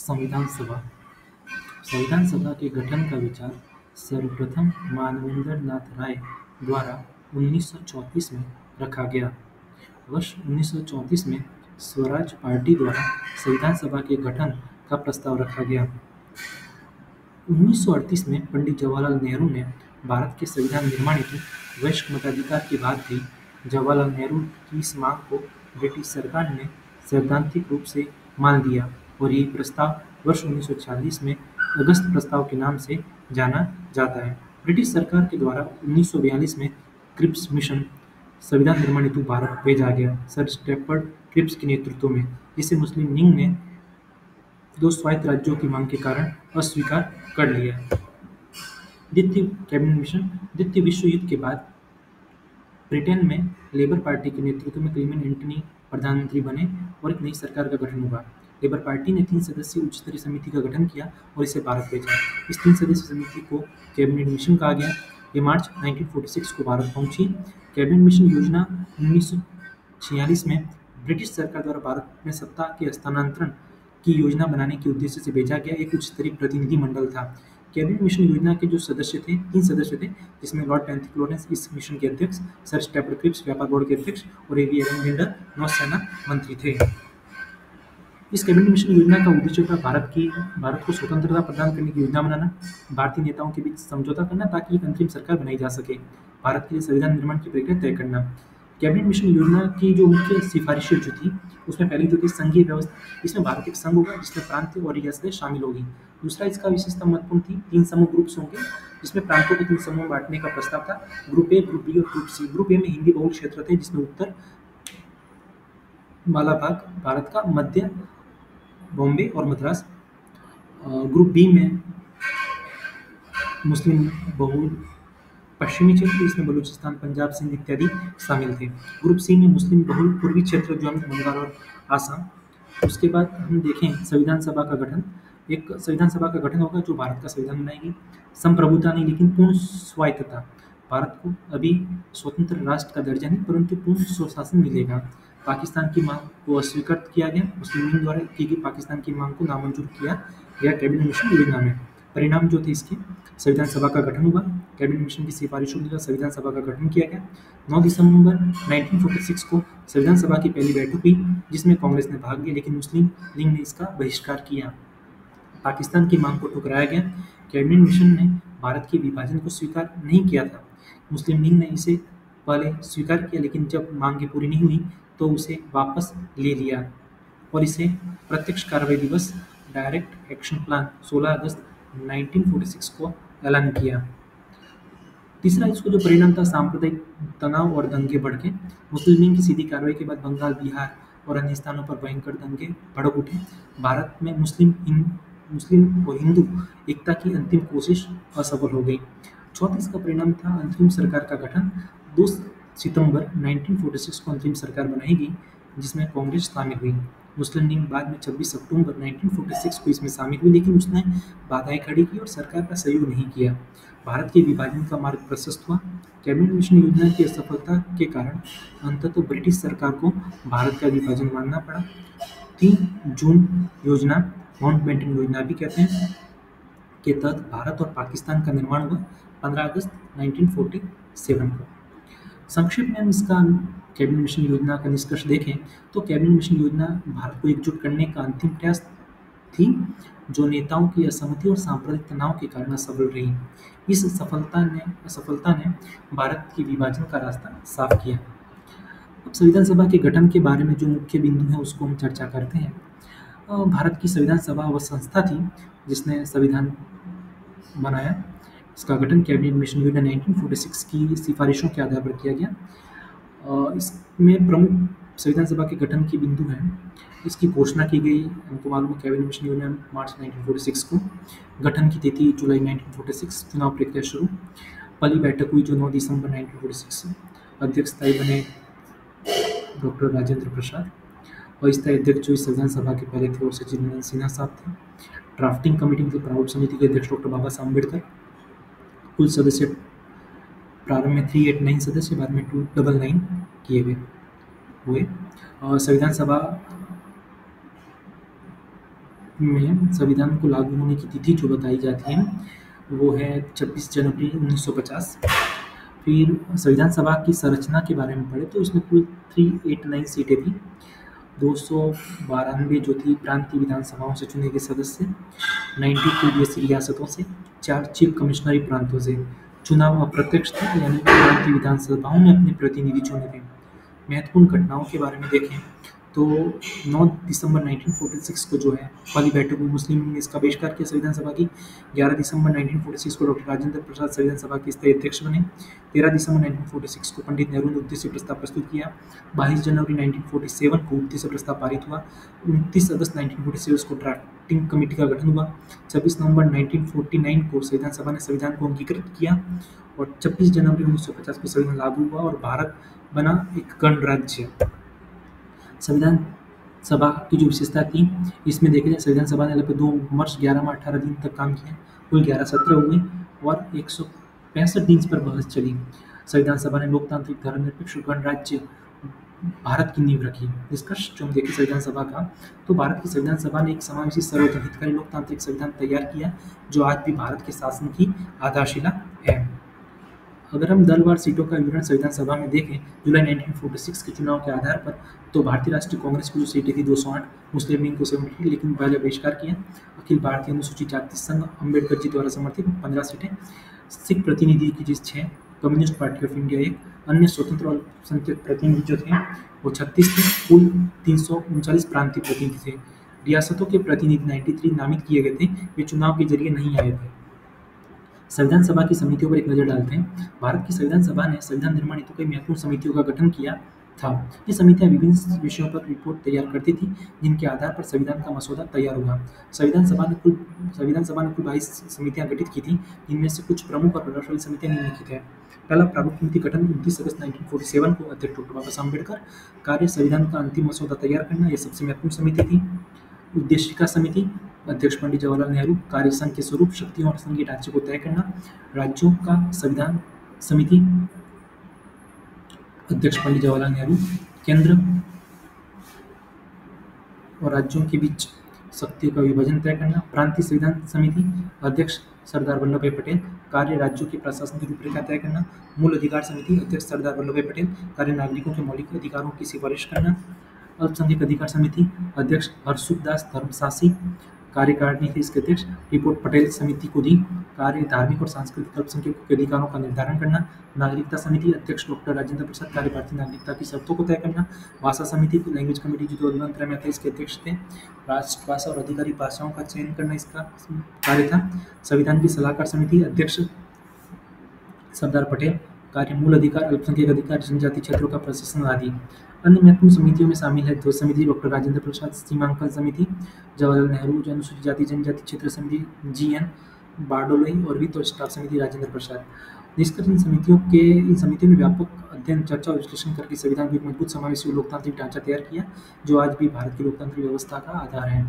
संविधान सभा संविधान सभा के गठन का विचार सर्वप्रथम मानवेंद्र नाथ राय द्वारा 1934 में रखा गया। वर्ष 1934 में स्वराज पार्टी द्वारा संविधान सभा के गठन का प्रस्ताव रखा गया। 1938 में पंडित जवाहरलाल नेहरू ने भारत के संविधान निर्माण हेतु वयस्क मताधिकार की बात कही। जवाहरलाल नेहरू की इस मांग को ब्रिटिश सरकार ने सैद्धांतिक रूप से मान लिया और यही प्रस्ताव वर्ष 1946 में अगस्त प्रस्ताव के नाम से जाना जाता है। ब्रिटिश सरकार के द्वारा 1942 में क्रिप्स मिशन संविधान निर्माण हेतु भारत भेजा गया सर स्टैफर्ड क्रिप्स के नेतृत्व में, जिसे मुस्लिम लीग ने दो स्वायत्त राज्यों की मांग के कारण अस्वीकार कर लिया। द्वितीय कैबिनेट मिशन द्वितीय विश्व युद्ध के बाद ब्रिटेन में लेबर पार्टी के नेतृत्व में क्लेमेंट एंटनी प्रधानमंत्री बने और एक नई सरकार का गठन हुआ। लेबर पार्टी ने 3 सदस्यीय उच्च स्तरीय समिति का गठन किया और इसे भारत भेजा। इस 3 सदस्यीय समिति को कैबिनेट मिशन कहा गया। ये मार्च 1946 को भारत पहुंची। कैबिनेट मिशन योजना 1946 में ब्रिटिश सरकार द्वारा भारत में सत्ता के हस्तांतरण की योजना बनाने के उद्देश्य से भेजा गया एक उच्च स्तरीय प्रतिनिधि मंडल था। कैबिनेट मिशन योजना के जो सदस्य थे 3 सदस्य थे, जिसमें लॉर्ड पैंथिक लॉरेंस इस मिशन के अध्यक्ष, सर स्टैफर्ड क्रिप्स व्यापार बोर्ड के अध्यक्ष और एवी एलेक्जेंडर नौसेना मंत्री थे। इस कैबिनेट मिशन योजना का उद्देश्य था भारत को स्वतंत्रता प्रदान करने की योजना बनाना, भारतीय नेताओं के बीच समझौता करना ताकि एक अंतरिम सरकार बनाई जा सके, भारत के लिए संविधान निर्माण की प्रक्रिया तय करना। कैबिनेट मिशन योजना की जो मुख्य सिफारिशें जो थी, उसमें पहली जो थी संघीय व्यवस्था, इसमें भारत एक संघ होगा जिसमें प्रांत और रियासतें शामिल होगी। दूसरा इसका विशेषता महत्वपूर्ण थी, 3 समूह ग्रुप्स होंगे जिसमें प्रांतों को 3 समूह बांटने का प्रस्ताव था, ग्रुप ए, ग्रुप बी और ग्रुप सी। ग्रुप ए में हिंदी बहुल क्षेत्र थे जिसमें उत्तर वाला भाग भारत का, मध्य बॉम्बे और मद्रास। ग्रुप बी में मुस्लिम बहुल पश्चिमी क्षेत्र, इसमें बलूचिस्तान, पंजाब, सिंध इत्यादि शामिल थे। ग्रुप सी में मुस्लिम बहुल पूर्वी क्षेत्र जो हम बंगाल और आसाम। उसके बाद हम देखें संविधान सभा का गठन। एक संविधान सभा का गठन होगा जो भारत का संविधान बनाएगी। संप्रभुता नहीं लेकिन पूर्ण स्वायत्तता। भारत को अभी स्वतंत्र राष्ट्र का दर्जा नहीं परंतु पूर्ण स्वशासन मिलेगा। पाकिस्तान की मांग को अस्वीकृत किया गया, मुस्लिम लीग द्वारा की गई पाकिस्तान की मांग को नामंजूर किया गया कैबिनेट मिशन योजना में। परिणाम जो थे इसके, संविधान सभा का गठन हुआ, कैबिनेट मिशन की सिफारिशों के द्वारा संविधान सभा का गठन किया गया। 9 दिसंबर 1946 को संविधान सभा की पहली बैठक हुई जिसमें कांग्रेस ने भाग लिया लेकिन मुस्लिम लीग ने इसका बहिष्कार किया। पाकिस्तान की मांग को ठुकराया गया। कैबिनेट मिशन ने भारत के विभाजन को स्वीकार नहीं किया था। मुस्लिम लीग ने इसे पहले स्वीकार किया लेकिन जब मांगें पूरी नहीं हुई तो उसे वापस ले लिया और इसे प्रत्यक्ष कार्रवाई दिवस डायरेक्ट एक्शन प्लान 16 अगस्त 1946 को ऐलान किया। तीसरा इसको जो परिणाम था, सांप्रदायिक तनाव और दंगे भड़के। मुस्लिम लीग की सीधी कार्रवाई के बाद बंगाल, बिहार और अन्य स्थानों पर भयंकर दंगे भड़क उठे। भारत में मुस्लिम और हिंदू एकता की अंतिम कोशिश असफल हो गई। चौथा इसका परिणाम था अंतरिम सरकार का गठन। 2 सितंबर 1946 को अंतरिम सरकार बनाई गई जिसमें कांग्रेस शामिल हुई। मुस्लिम लीग बाद में 26 अक्टूबर 1946 को इसमें शामिल हुई लेकिन उसने बाधाएं खड़ी की और सरकार का सहयोग नहीं किया। भारत के विभाजन का मार्ग प्रशस्त हुआ। कैबिनेट मिशन योजना की असफलता के कारण अंततः ब्रिटिश सरकार को भारत का विभाजन मानना पड़ा। 3 जून योजना, माउंटबेटन योजना भी कहते हैं, के तहत भारत और पाकिस्तान का निर्माण हुआ 15 अगस्त 1947 को। संक्षेप में हम इसका कैबिनेट मिशन योजना का निष्कर्ष देखें तो कैबिनेट मिशन योजना भारत को एकजुट करने का अंतिम प्रयास थी जो नेताओं की असहमति और सांप्रदायिक तनाव के कारण असफल रही। इस असफलता ने भारत के विभाजन का रास्ता साफ किया। अब संविधान सभा के गठन के बारे में जो मुख्य बिंदु है उसको हम चर्चा करते हैं। भारत की संविधान सभा वह संस्था थी जिसने संविधान बनाया। इसका गठन कैबिनेट मिशन योजना 1946 की सिफारिशों के आधार पर किया गया। इसमें प्रमुख संविधान सभा के गठन के बिंदु हैं। इसकी घोषणा की गई, हमको मालूम है, कैबिनेट मिशन योजना मार्च 1946 को। गठन की तिथि जुलाई 1946। चुनाव प्रक्रिया शुरू। पहली बैठक हुई जो 9 दिसंबर 1946 से। अध्यक्ष स्थायी बने डॉक्टर राजेंद्र प्रसाद और स्थायी अध्यक्ष जो इस संविधान सभा के पहले थे वो सचिदानंद सिन्हा साहब थे। ड्राफ्टिंग कमेटी मतलब प्रारूप समिति के अध्यक्ष डॉक्टर बाबा साहब अम्बेडकर। कुल सदस्य प्रारंभ में 389 सदस्य, बाद में 299 किए गए हुए। और संविधान सभा में संविधान को लागू होने की तिथि जो बताई जाती है वो है 26 जनवरी 1950। फिर संविधान सभा की संरचना के बारे में पढ़े तो इसमें कुल 389 सीटें थी। 292 जो थी प्रांतीय विधानसभाओं से चुने गए सदस्य, 92 पूर्वीय रियासतों से, 4 चीफ कमिश्नरी प्रांतों से। चुनाव अप्रत्यक्ष थे, यानी प्रांतीय विधानसभाओं में अपने प्रतिनिधि चुने थे। महत्वपूर्ण घटनाओं के बारे में देखें तो 9 दिसंबर 1946 को जो है पहली बैठक में मुस्लिम लीग ने इसका बहिष्कार किया संविधान सभा की। 11 दिसंबर 1946 को डॉक्टर राजेंद्र प्रसाद संविधान सभा के स्थायी अध्यक्ष बने। 13 दिसंबर 1946 को पंडित नेहरू ने उद्देश्य प्रस्ताव प्रस्तुत किया। 22 जनवरी 1947 को उद्देश्य प्रस्ताव पारित हुआ। 29 अगस्त 1947 को ड्राफ्टिंग कमेटी का गठन हुआ। 26 नवंबर 1949 को संविधान सभा ने संविधान को अंगीकृत किया और 26 जनवरी 1950 को संविधान लागू हुआ और भारत बना एक गणराज्य। संविधान सभा की जो विशेषता थी इसमें देखें जाए संविधान सभा ने लगभग 2 वर्ष 11 माह 18 दिन तक काम किया। कुल 11 सत्र हुए और 165 दिन इस पर बहस चली। संविधान सभा ने लोकतांत्रिक धर्मनिरपेक्ष गणराज्य भारत की नींव रखी। निष्कर्ष जो हम देखें संविधान सभा का, तो भारत की संविधान सभा ने एक समावेशी सर्वजन हितकारी लोकतांत्रिक संविधान तैयार किया जो आज भी भारत के शासन की आधारशिला है। अगर हम दलवार सीटों का विवरण संविधान सभा में देखें जुलाई 1946 के चुनाव के आधार पर, तो भारतीय राष्ट्रीय कांग्रेस की जो सीटें थी 208, मुस्लिम लीग को 70, लेकिन पहले बहिष्कार किया। अखिल भारतीय अनुसूचित जाति संघ अम्बेडकर जी द्वारा समर्थित 15 सीटें, सिख प्रतिनिधि की जिस 6, कम्युनिस्ट पार्टी ऑफ इंडिया 1, अन्य स्वतंत्र और अल्पसंख्यक प्रतिनिधि जो थे वो 36 थे। कुल 339 प्रांतीय प्रतिनिधि थे। रियासतों के प्रतिनिधि 93 नामित किए गए थे, वे चुनाव के जरिए नहीं आए थे। संविधान सभा की समितियों पर एक नजर डालते हैं। भारत की संविधान सभा ने संविधान निर्माण हेतु कई महत्वपूर्ण समितियों का गठन किया था। ये समितियां विभिन्न विषयों पर रिपोर्ट तैयार करती थी जिनके आधार पर संविधान का मसौदा तैयार हुआ। संविधान सभा ने कुल 22 समितियां गठित की थी, जिनमें से कुछ प्रमुख और प्रभावशाली समितियां निम्नलिखित है। पहला प्रारूप समिति गठन 29 अगस्त 1947 को, अध्यक्ष डॉक्टर बाबा साहब अम्बेडकर। कार्य संविधान का अंतिम मसौदा तैयार करना, यह सबसे महत्वपूर्ण समिति थी। उद्देशिका समिति, अध्यक्ष पंडित जवाहरलाल नेहरू। कार्य संघ के स्वरूप, शक्तियों और संघीय ढांचे को तय करना। राज्यों का संविधान समिति, अध्यक्ष पंडित जवाहरलाल नेहरू। केंद्र और राज्यों के बीच शक्तियों का विभाजन तय करना। प्रांतीय संविधान समिति, अध्यक्ष सरदार वल्लभ भाई पटेल। कार्य राज्यों के प्रशासन की रूपरेखा तय करना। मूल अधिकार समिति, अध्यक्ष सरदार वल्लभ भाई पटेल। कार्य नागरिकों के मौलिक अधिकारों की सिफारिश करना। अल्पसंख्यक अधिकार समिति, अध्यक्ष हर्षुख दास धर्मशासी। कार्यकारिणी थी इसके अध्यक्ष। रिपोर्ट पटेल समिति को दी। कार्य धार्मिक और सांस्कृतिक अल्पसंख्यकों के अधिकारों का निर्धारण करना। नागरिकता समिति, अध्यक्ष डॉक्टर राजेंद्र प्रसाद। कार्य भारतीय नागरिकता की शर्तों को तय करना। भाषा समिति, लैंग्वेज कमेटी जो 2013 में थे इसके अध्यक्ष थे। राष्ट्रभाषा और अधिकारिक भाषाओं का चयन करना इसका कार्य था। संविधान की सलाहकार समिति, अध्यक्ष सरदार पटेल। कार्य मूल अधिकार, अल्पसंख्यक अधिकार, जनजाति क्षेत्रों का प्रशासन आदि। अन्य महत्वपूर्ण समितियों में शामिल है ध्वज समिति, डॉक्टर राजेंद्र प्रसाद। सीमांकन समिति, जवाहरलाल नेहरू। अनुसूचित जाति जनजाति क्षेत्र समिति, GN बारडोली। और वित्त और स्टाफ समिति, राजेंद्र प्रसाद। निष्कर्ष, इन समितियों ने व्यापक अध्ययन, चर्चा और विश्लेषण करके संविधान को एक मजबूत समावेशी लोकतांत्रिक ढांचा तैयार किया जो आज भी भारत की लोकतांत्रिक व्यवस्था का आधार है।